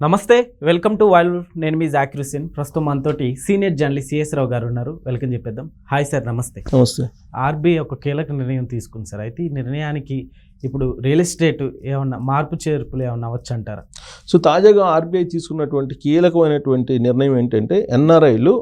నమస్తే, welcome to wild. నేను మీ జాకిర్ హుస్సేన్. ప్రస్తుతం మనతోటి సీనియర్ జర్నలిస్ట్ సిఎస్ రావు గారు ఉన్నారు. వెల్కమ్ చెప్పేద్దాం. హాయ్ సార్, నమస్తే. నమస్తే. ఆర్బీఐ ఒక కీలక నిర్ణయం తీసుకుంది సార్. అయితే ఈ నిర్ణయానికి ఇప్పుడు రియల్ ఎస్టేట్ ఏమన్నా మార్పు చేర్పులు ఏమన్నా అవ్వచ్చు అంటారా? సో తాజాగా ఆర్బీఐ తీసుకున్నటువంటి కీలకమైనటువంటి నిర్ణయం ఏంటంటే ఎన్ఆర్ఐలు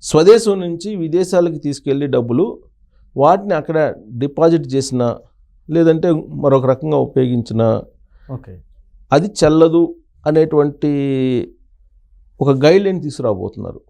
స్వదేశం నుంచి విదేశాలకు తీసుకెళ్లి డబ్బులు వాటిని అక్కడ డిపాజిట్ చేసిన లేదంటే మరొక రకంగా ఉపయోగించిన అది చెల్లదు అనేటువంటి ఒక గైడ్ లైన్ తీసుకురాబోతున్నారు.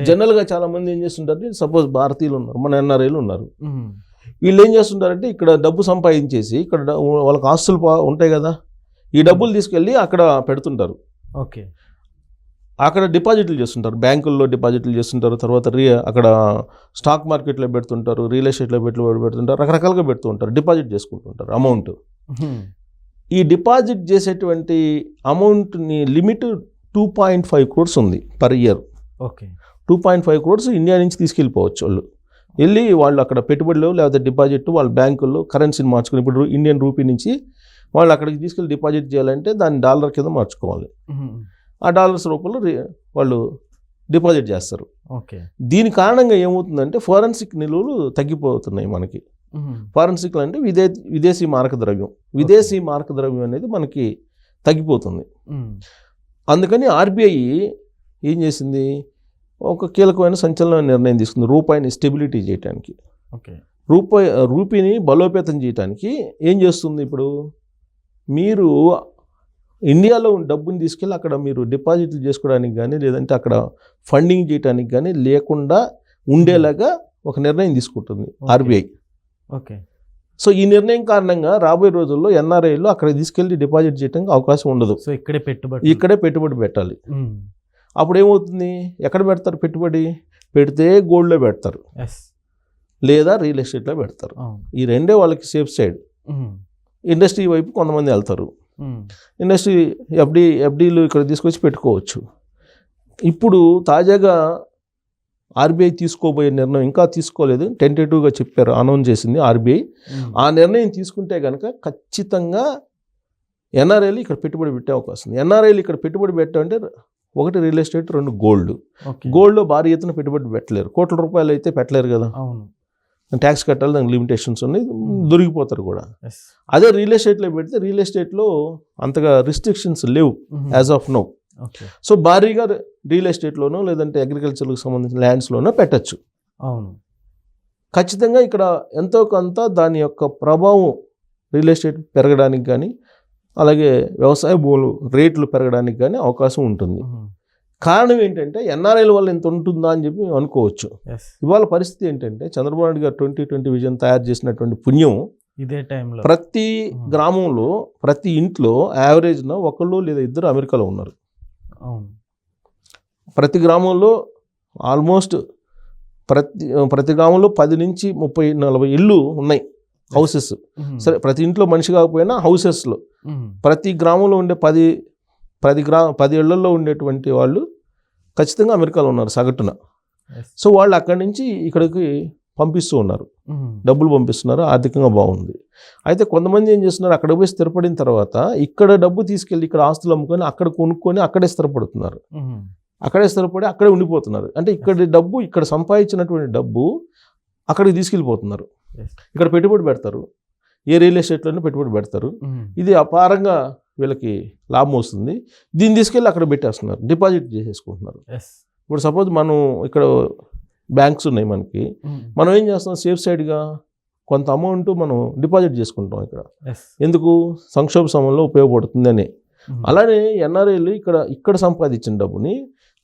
జనరల్గా చాలామంది ఏం చేస్తుంటారంటే, సపోజ్ భారతీయులు ఉన్నారు, మన ఎన్ఆర్ఐలు ఉన్నారు, వీళ్ళు ఏం చేస్తుంటారంటే ఇక్కడ డబ్బు సంపాదించేసి ఇక్కడ వాళ్ళకి ఆస్తులు ఉంటాయి కదా, ఈ డబ్బులు తీసుకెళ్ళి అక్కడ పెడుతుంటారు. ఓకే, అక్కడ డిపాజిట్లు చేస్తుంటారు, బ్యాంకుల్లో డిపాజిట్లు చేస్తుంటారు, తర్వాత అక్కడ స్టాక్ మార్కెట్లో పెడుతుంటారు, రియల్ ఎస్టేట్లో పెడుతుంటారు, రకరకాలుగా పెడుతూ ఉంటారు, డిపాజిట్ చేసుకుంటుంటారు అమౌంట్. ఈ డిపాజిట్ చేసేటువంటి అమౌంట్ని లిమిట్ 2.5 crores ఉంది per year. Okay, 2.5 crores India నుంచి తీసుకెళ్ళిపోవచ్చు. వాళ్ళు అక్కడ పెట్టుబడులు లేకపోతే డిపాజిట్ వాళ్ళ బ్యాంకుల్లో కరెన్సీని మార్చుకుని, ఇప్పుడు ఇండియన్ రూపీ నుంచి వాళ్ళు అక్కడికి తీసుకెళ్ళి డిపాజిట్ చేయాలంటే దాన్ని డాలర్ కింద మార్చుకోవాలి. ఆ డాలర్స్ రూపంలో వాళ్ళు డిపాజిట్ చేస్తారు. ఓకే, దీని కారణంగా ఏమవుతుందంటే ఫోరెన్సిక్ నిలువలు తగ్గిపోతున్నాయి మనకి. ఫారెన్సిక్ అంటే విదేశీ మారక ద్రవ్యం. విదేశీ మారక ద్రవ్యం అనేది మనకి తగ్గిపోతుంది. అందుకని ఆర్బీఐ ఏం చేసింది, ఒక కీలకమైన సంచలనమైన నిర్ణయం తీసుకుంది రూపాయిని స్టెబిలిటీ చేయడానికి. రూపీని బలోపేతం చేయడానికి ఏం చేస్తుంది, ఇప్పుడు మీరు ఇండియాలో డబ్బుని తీసుకెళ్ళి అక్కడ మీరు డిపాజిట్లు చేసుకోవడానికి కానీ లేదంటే అక్కడ ఫండింగ్ చేయడానికి కానీ లేకుండా ఉండేలాగా ఒక నిర్ణయం తీసుకుంటుంది ఆర్బీఐ. ఓకే, సో ఈ నిర్ణయం కారణంగా రాబోయే రోజుల్లో ఎన్ఆర్ఐలు అక్కడ తీసుకెళ్లి డిపాజిట్ చేయడానికి అవకాశం ఉండదు. సో ఇక్కడే పెట్టుబడి పెట్టాలి. అప్పుడు ఏమవుతుంది, ఎక్కడ పెడతారు పెట్టుబడి పెడితే గోల్డ్లో పెడతారు లేదా రియల్ ఎస్టేట్లో పెడతారు. ఈ రెండే వాళ్ళకి సేఫ్ సైడ్. ఇండస్ట్రీ వైపు కొంతమంది వెళ్తారు, ఇండస్ట్రీ ఎఫ్డీలు ఇక్కడ తీసుకొచ్చి పెట్టుకోవచ్చు. ఇప్పుడు తాజాగా ఆర్బీఐ తీసుకోబోయే నిర్ణయం ఇంకా తీసుకోలేదు, టెంటేటివ్గా చెప్పారు, అనౌన్స్ చేసింది ఆర్బీఐ. ఆ నిర్ణయం తీసుకుంటే కనుక ఖచ్చితంగా ఎన్ఆర్ఐలు ఇక్కడ పెట్టుబడి పెట్టే అవకాశం ఉంది. ఎన్ఆర్ఐలు ఇక్కడ పెట్టుబడి పెట్టాలంటే ఒకటి రియల్ ఎస్టేట్, రెండు గోల్డ్. గోల్డ్లో భారీ ఎత్తున పెట్టుబడి పెట్టలేరు, కోట్ల రూపాయలు అయితే పెట్టలేరు కదా, ట్యాక్స్ కట్టాలి, దానికి లిమిటేషన్స్ ఉన్నాయి, దొరికిపోతారు కూడా. అదే రియల్ ఎస్టేట్లో పెడితే రియల్ ఎస్టేట్లో అంతగా రిస్ట్రిక్షన్స్ లేవు యాజ్ ఆఫ్ నౌ. సో భారీగా రియల్ ఎస్టేట్లోనో లేదంటే అగ్రికల్చర్కి సంబంధించిన ల్యాండ్స్లోనో పెట్టచ్చు. అవును, ఖచ్చితంగా ఇక్కడ ఎంతో కొంత దాని యొక్క ప్రభావం రియల్ ఎస్టేట్ పెరగడానికి కానీ అలాగే వ్యవసాయ భూములు రేట్లు పెరగడానికి కానీ అవకాశం ఉంటుంది. కారణం ఏంటంటే ఎన్ఆర్ఐల వల్ల ఎంత ఉంటుందా అని చెప్పి అనుకోవచ్చు. ఇవాళ పరిస్థితి ఏంటంటే చంద్రబాబు నాయుడు గారు 2020 విజన్ తయారు చేసినటువంటి పుణ్యం ఇదే టైంలో ప్రతి గ్రామంలో ప్రతి ఇంట్లో యావరేజ్న ఒకళ్ళు లేదా ఇద్దరు అమెరికాలో ఉన్నారు. ప్రతి గ్రామంలో ఆల్మోస్ట్ ప్రతి గ్రామంలో 10 నుంచి 30-40 ఇళ్ళు ఉన్నాయి, హౌసెస్. సరే, ప్రతి ఇంట్లో మనిషి కాకపోయినా హౌసెస్లో ప్రతి గ్రామంలో ఉండే 10 ఇళ్లలో ఉండేటువంటి వాళ్ళు ఖచ్చితంగా అమెరికాలో ఉన్నారు సగటున. సో వాళ్ళు అక్కడి నుంచి ఇక్కడికి పంపిస్తూ ఉన్నారు, డబ్బులు పంపిస్తున్నారు, ఆర్థికంగా బాగుంది. అయితే కొంతమంది ఏం చేస్తున్నారు, అక్కడ పోయి స్థిరపడిన తర్వాత ఇక్కడ డబ్బు తీసుకెళ్ళి ఇక్కడ ఆస్తులు అమ్ముకొని అక్కడ కొనుక్కొని అక్కడే స్థిరపడుతున్నారు, అక్కడే స్థిరపడి అక్కడే ఉండిపోతున్నారు. అంటే ఇక్కడ డబ్బు, ఇక్కడ సంపాదించినటువంటి డబ్బు అక్కడికి తీసుకెళ్ళిపోతున్నారు, ఇక్కడ పెట్టుబడి పెడతారు, ఏ రియల్ ఎస్టేట్లోనే పెట్టుబడి పెడతారు. ఇది అపారంగా వీళ్ళకి లాభం వస్తుంది. దీన్ని తీసుకెళ్ళి అక్కడ పెట్టేస్తున్నారు, డిపాజిట్ చేసేసుకుంటున్నారు. ఇప్పుడు సపోజ్ మనం ఇక్కడ బ్యాంక్స్ ఉన్నాయి మనకి, మనం ఏం చేస్తాం, సేఫ్ సైడ్గా కొంత అమౌంట్ మనం డిపాజిట్ చేసుకుంటాం ఇక్కడ. ఎందుకు, సంక్షోభ సమయంలో ఉపయోగపడుతుంది అని. అలానే ఎన్ఆర్ఐలు ఇక్కడ సంపాదించిన డబ్బుని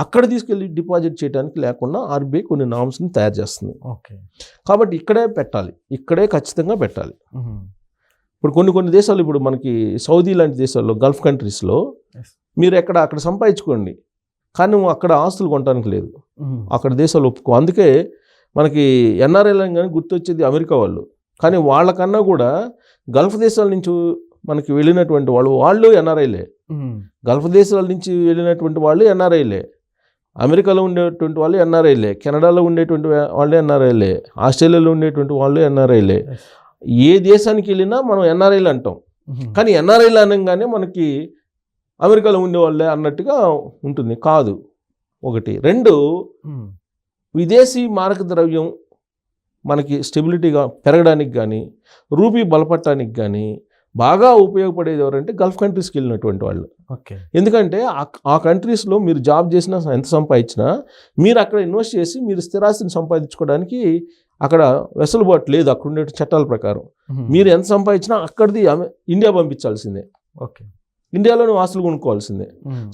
అక్కడ తీసుకెళ్ళి డిపాజిట్ చేయడానికి లేకుండా ఆర్బీఐ కొన్ని నామ్స్ని తయారు చేస్తుంది. కాబట్టి ఇక్కడే పెట్టాలి, ఇక్కడే ఖచ్చితంగా పెట్టాలి. ఇప్పుడు కొన్ని దేశాలు, ఇప్పుడు మనకి సౌదీ లాంటి దేశాల్లో, గల్ఫ్ కంట్రీస్లో మీరు అక్కడ సంపాదించుకోండి, కానీ నువ్వు అక్కడ ఆస్తులు కొనడానికి లేదు, అక్కడ దేశాలు ఒప్పుకో. అందుకే మనకి ఎన్ఆర్ఐలను కానీ గుర్తొచ్చేది అమెరికా వాళ్ళు. కానీ వాళ్ళకన్నా కూడా గల్ఫ్ దేశాల నుంచి మనకి వెళ్ళినటువంటి వాళ్ళు ఎన్ఆర్ఐలే, గల్ఫ్ దేశాల నుంచి వెళ్ళినటువంటి వాళ్ళు ఎన్ఆర్ఐలే, అమెరికాలో ఉండేటువంటి వాళ్ళు ఎన్ఆర్ఐలే, కెనడాలో ఉండేటువంటి వాళ్ళు ఎన్ఆర్ఐలే, ఆస్ట్రేలియాలో ఉండేటువంటి వాళ్ళు ఎన్ఆర్ఐలే. ఏ దేశానికి వెళ్ళినా మనం ఎన్ఆర్ఐలు అంటాం, కానీ ఎన్ఆర్ఐలు అనగానే మనకి అమెరికాలో ఉండేవాళ్ళే అన్నట్టుగా ఉంటుంది. కాదు. ఒకటి. 2, విదేశీ మారక ద్రవ్యం మనకి స్టెబిలిటీగా పెరగడానికి కానీ రూపీ బలపడటానికి కానీ బాగా ఉపయోగపడేది ఎవరంటే గల్ఫ్ కంట్రీస్కి వెళ్ళినటువంటి వాళ్ళు. ఓకే. ఎందుకంటే ఆ కంట్రీస్లో మీరు జాబ్ చేసినా ఎంత సంపాదించినా మీరు అక్కడ ఇన్వెస్ట్ చేసి మీరు స్థిరాస్తిని సంపాదించుకోవడానికి అక్కడ వెసులుబాటు లేదు అక్కడ ఉండే చట్టాల ప్రకారం. మీరు ఎంత సంపాదించినా అక్కడిది ఇండియా పంపించాల్సిందే. ఓకే. ఇండియాలోనే ఆస్తులు కొనుక్కోవాల్సిందే.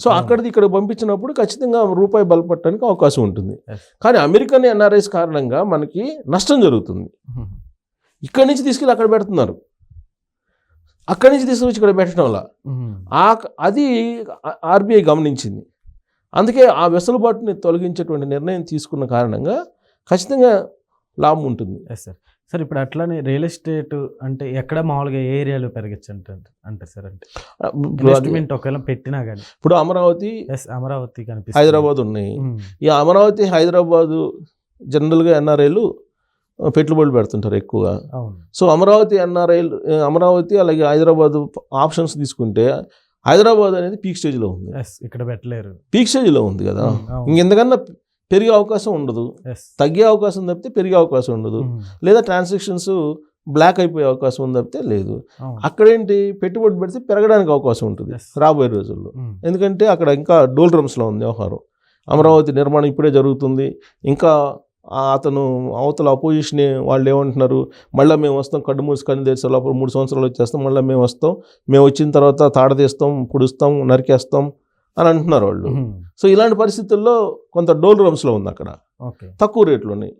సో అక్కడిది ఇక్కడ పంపించినప్పుడు ఖచ్చితంగా రూపాయి బలపడటానికి అవకాశం ఉంటుంది. కానీ అమెరికన్ ఎన్ఆర్ఐస్ కారణంగా మనకి నష్టం జరుగుతుంది. ఇక్కడి నుంచి తీసుకెళ్ళి అక్కడ పెడుతున్నారు, అక్కడి నుంచి తీసుకొచ్చి ఇక్కడ పెట్టడం వల్ల అది ఆర్బీఐ గమనించింది. అందుకే ఆ వెసులుబాటుని తొలగించేటువంటి నిర్ణయం తీసుకున్న కారణంగా ఖచ్చితంగా లాభం ఉంటుంది. సార్ ఇప్పుడు అట్లానే రియల్ ఎస్టేట్ అంటే ఎక్కడ మామూలుగా ఏ ఏరియాలో పెరగచ్చు అంటే సార్ అంటే ఇన్వెస్ట్మెంట్ ఒకవేళ పెట్టినా కానీ ఇప్పుడు అమరావతి కనిపిస్తుంది, హైదరాబాద్ ఉన్నాయి. ఈ అమరావతి హైదరాబాదు జనరల్గా ఎన్ఆర్ఐలు పెట్టుబడులు పెడుతుంటారు ఎక్కువగా. సో అమరావతి అలాగే హైదరాబాద్ ఆప్షన్స్ తీసుకుంటే హైదరాబాద్ అనేది పీక్ స్టేజ్లో ఉంది. ఇక్కడ పెట్టలేరు, పీక్ స్టేజ్లో ఉంది కదా. ఇంకెందుకన్నా పెరిగే అవకాశం ఉండదు, తగ్గే అవకాశం తప్పితే పెరిగే అవకాశం ఉండదు, లేదా ట్రాన్సాక్షన్స్ బ్లాక్ అయిపోయే అవకాశం ఉంది తప్పితే లేదు. అక్కడేంటి పెట్టుబడి పెడితే పెరగడానికి అవకాశం ఉంటుంది రాబోయే రోజుల్లో. ఎందుకంటే అక్కడ ఇంకా డోల్ డ్రమ్స్లో ఉంది వ్యవహారం. అమరావతి నిర్మాణం ఇప్పుడే జరుగుతుంది. ఇంకా అతను అవతల అపోజిషన్ వాళ్ళు ఏమంటున్నారు, మళ్ళీ మేము వస్తాం, కళ్ళు మూసి కళ్ళు తెరిసే లోపల 3 సంవత్సరాలు వచ్చేస్తాం, మళ్ళీ మేము వస్తాం, మేము వచ్చిన తర్వాత తాడదీస్తాం, పుడుస్తాం, నరికేస్తాం అని అంటున్నారు వాళ్ళు. సో ఇలాంటి పరిస్థితుల్లో కొంత డోల్ రమ్స్లో ఉంది. అక్కడ తక్కువ రేట్లు ఉన్నాయి,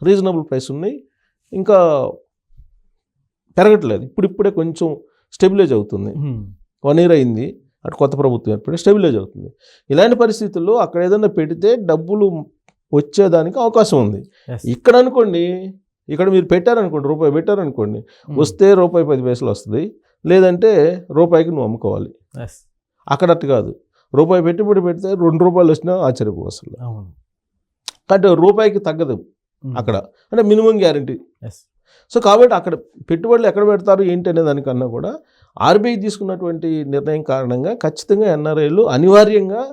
రీజనబుల్ ప్రైస్ ఉన్నాయి, ఇంకా పెరగట్లేదు. ఇప్పుడిప్పుడే కొంచెం స్టెబిలైజ్ అవుతుంది. 1 year అయింది అటు కొత్త ప్రభుత్వం ఏర్పడి స్టెబిలైజ్ అవుతుంది. ఇలాంటి పరిస్థితుల్లో అక్కడ ఏదైనా పెడితే డబ్బులు వచ్చేదానికి అవకాశం ఉంది. ఇక్కడ అనుకోండి, ఇక్కడ మీరు పెట్టారనుకోండి, రూపాయి పెట్టారనుకోండి, వస్తే రూపాయి 10 పైసలు వస్తుంది, లేదంటే రూపాయికి నువ్వు అమ్ముకోవాలి. అక్కడ అట్టు కాదు, రూపాయి పెట్టుబడి పెడితే 2 రూపాయలు వచ్చినా ఆశ్చర్యపోవు అసలు. అంటే రూపాయికి తగ్గదు అక్కడ, అంటే మినిమం గ్యారంటీ. సో కాబట్టి అక్కడ పెట్టుబడులు ఎక్కడ పెడతారు ఏంటి అనే దానికన్నా కూడా ఆర్బీఐ తీసుకున్నటువంటి నిర్ణయం కారణంగా ఖచ్చితంగా ఎన్ఆర్ఐలు అనివార్యంగా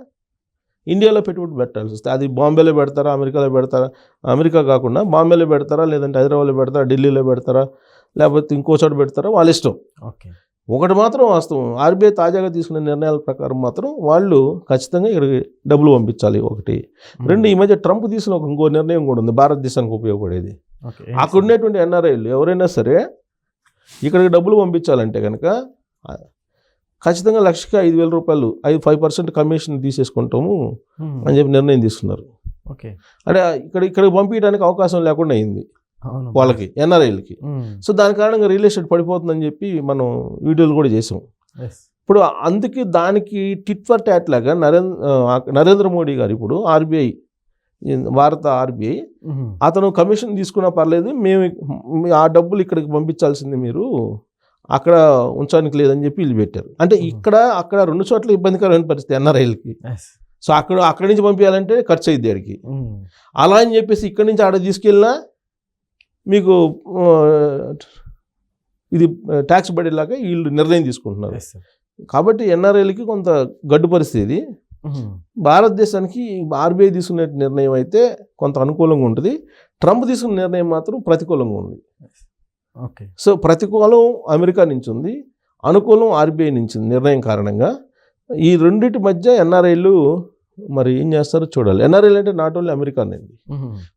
ఇండియాలో పెట్టుబడి పెట్టాల్సి వస్తుంది. అది బాంబేలో పెడతారా, అమెరికాలో పెడతారా, అమెరికా కాకుండా బాంబేలో పెడతారా, లేదంటే హైదరాబాద్లో పెడతారా, ఢిల్లీలో పెడతారా, లేకపోతే ఇంకో చోట పెడతారా, వాళ్ళ ఇష్టం. ఒకటి మాత్రం వాస్తవం, ఆర్బీఐ తాజాగా తీసుకున్న నిర్ణయాల ప్రకారం మాత్రం వాళ్ళు ఖచ్చితంగా ఇక్కడికి డబ్బులు పంపించాలి. ఒకటి. 2, ఈ మధ్య ట్రంప్ తీసిన ఇంకో నిర్ణయం కూడా ఉంది భారతదేశానికి ఉపయోగపడేది. అక్కడ ఉండేటువంటి ఎన్ఆర్ఐలు ఎవరైనా సరే ఇక్కడికి డబ్బులు పంపించాలంటే కనుక ఖచ్చితంగా 1,05,000 రూపాయలు 5% కమిషన్ తీసేసుకుంటాము అని చెప్పి నిర్ణయం తీసుకున్నారు. అంటే ఇక్కడికి పంపించడానికి అవకాశం లేకుండా అయింది వాళ్ళకి, ఎన్ఆర్ఐలకి. సో దాని కారణంగా రియల్ ఎస్టేట్ పడిపోతుందని చెప్పి మనం వీడియోలు కూడా చేసాం. ఇప్పుడు అందుకే దానికి టిట్ ఫర్ టాట్ లాగా నరేంద్ర మోడీ గారు ఇప్పుడు ఆర్బీఐ, భారత ఆర్బీఐ, అతను కమిషన్ తీసుకున్నా పర్లేదు, మేము ఆ డబ్బులు ఇక్కడికి పంపించాల్సింది, మీరు అక్కడ ఉంచడానికి లేదని చెప్పి వీళ్ళు పెట్టారు. అంటే అక్కడ 2 చోట్ల ఇబ్బందికరమైన పరిస్థితి ఎన్ఆర్ఐలకి. సో అక్కడి నుంచి పంపించాలంటే ఖర్చు అయ్యింది అడిగి. అలా అని చెప్పేసి ఇక్కడి నుంచి ఆడ తీసుకెళ్ళినా మీకు ఇది ట్యాక్స్ పడేలాగా వీళ్ళు నిర్ణయం తీసుకుంటున్నారు. కాబట్టి ఎన్ఆర్ఐలకి కొంత గడ్డు పరిస్థితి. భారతదేశానికి ఆర్బీఐ తీసుకునే నిర్ణయం అయితే కొంత అనుకూలంగా ఉంటుంది, ట్రంప్ తీసుకున్న నిర్ణయం మాత్రం ప్రతికూలంగా ఉంది. సో ప్రతికూలం అమెరికా నుంచి ఉంది, అనుకూలం ఆర్బీఐ నుంచి ఉంది. నిర్ణయం కారణంగా ఈ రెండింటి మధ్య ఎన్ఆర్ఐలు మరి ఏం చేస్తారో చూడాలి. ఎన్ఆర్ఐలు అంటే నాట్ ఓన్లీ అమెరికానండి,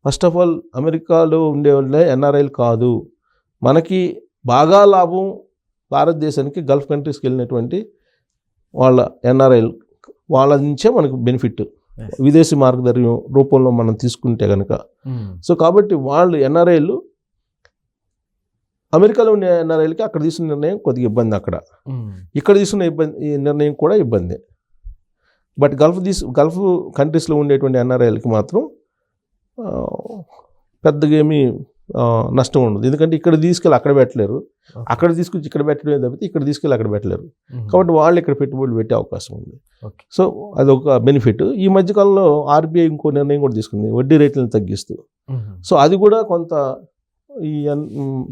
ఫస్ట్ ఆఫ్ ఆల్ అమెరికాలో ఉండేవాళ్ళే ఎన్ఆర్ఐలు కాదు. మనకి బాగా లాభం భారతదేశానికి గల్ఫ్ కంట్రీస్కి వెళ్ళినటువంటి వాళ్ళ ఎన్ఆర్ఐలు, వాళ్ళ నుంచే మనకు బెనిఫిట్ విదేశీ మార్గదర్శనం రూపంలో మనం తీసుకుంటే కనుక. సో కాబట్టి వాళ్ళు ఎన్ఆర్ఐలు, అమెరికాలో ఉండే ఎన్ఆర్ఐలకి అక్కడ తీసుకున్న నిర్ణయం కొద్దిగా ఇబ్బంది, అక్కడ ఇక్కడ తీసుకున్న ఈ నిర్ణయం కూడా ఇబ్బంది. బట్ గల్ఫ్ కంట్రీస్లో ఉండేటువంటి ఎన్ఆర్ఐలకి మాత్రం పెద్దగా ఏమీ నష్టం ఉండదు. ఎందుకంటే ఇక్కడ తీసుకెళ్ళి అక్కడ పెట్టలేరు, అక్కడ తీసుకొచ్చి ఇక్కడ పెట్టడమే తప్పితే ఇక్కడ తీసుకెళ్ళి అక్కడ పెట్టలేరు. కాబట్టి వాళ్ళు ఇక్కడ పెట్టుబడులు పెట్టే అవకాశం ఉంది. సో అదొక బెనిఫిట్. ఈ మధ్యకాలంలో ఆర్బీఐ ఇంకో నిర్ణయం కూడా తీసుకుంది, వడ్డీ రేట్లను తగ్గిస్తూ. సో అది కూడా కొంత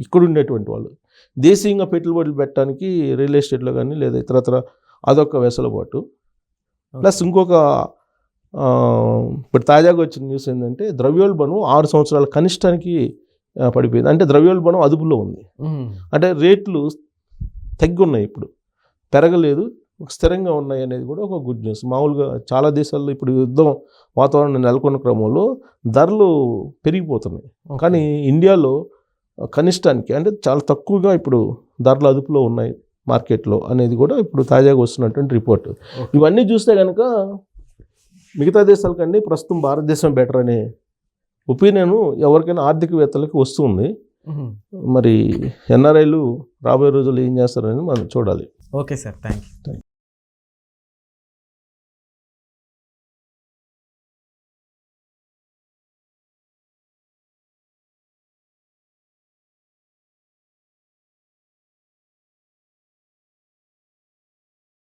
ఇక్కడ ఉండేటువంటి వాళ్ళు దేశీయంగా పెట్టుబడులు పెట్టడానికి రియల్ ఎస్టేట్లో కానీ లేదా ఇతరత్ర అదొక వెసులుబాటు. ప్లస్ ఇంకొక ఇప్పుడు తాజాగా వచ్చిన న్యూస్ ఏంటంటే ద్రవ్యోల్బణం 6 సంవత్సరాల కనిష్టానికి పడిపోయింది. అంటే ద్రవ్యోల్బణం అదుపులో ఉంది. అంటే రేట్లు తగ్గి ఉన్నాయి, ఇప్పుడు పెరగలేదు, స్థిరంగా ఉన్నాయి అనేది కూడా ఒక గుడ్ న్యూస్. మామూలుగా చాలా దేశాల్లో ఇప్పుడు యుద్ధం వాతావరణం నెలకొన్న క్రమంలో ధరలు పెరిగిపోతున్నాయి, కానీ ఇండియాలో కనిష్టానికి అంటే చాలా తక్కువగా ఇప్పుడు ధరలు అదుపులో ఉన్నాయి మార్కెట్లో అనేది కూడా ఇప్పుడు తాజాగా వస్తున్నటువంటి రిపోర్ట్. ఇవన్నీ చూస్తే కనుక మిగతా దేశాల కంటే ప్రస్తుతం భారతదేశం బెటర్ అనే ఒపీనియన్ ఎవరికైనా ఆర్థికవేత్తలకి వస్తుంది. మరి ఎన్ఆర్ఐలు రాబోయే రోజుల్లో ఏం చేస్తారని మనం చూడాలి. Okay sir, thank you.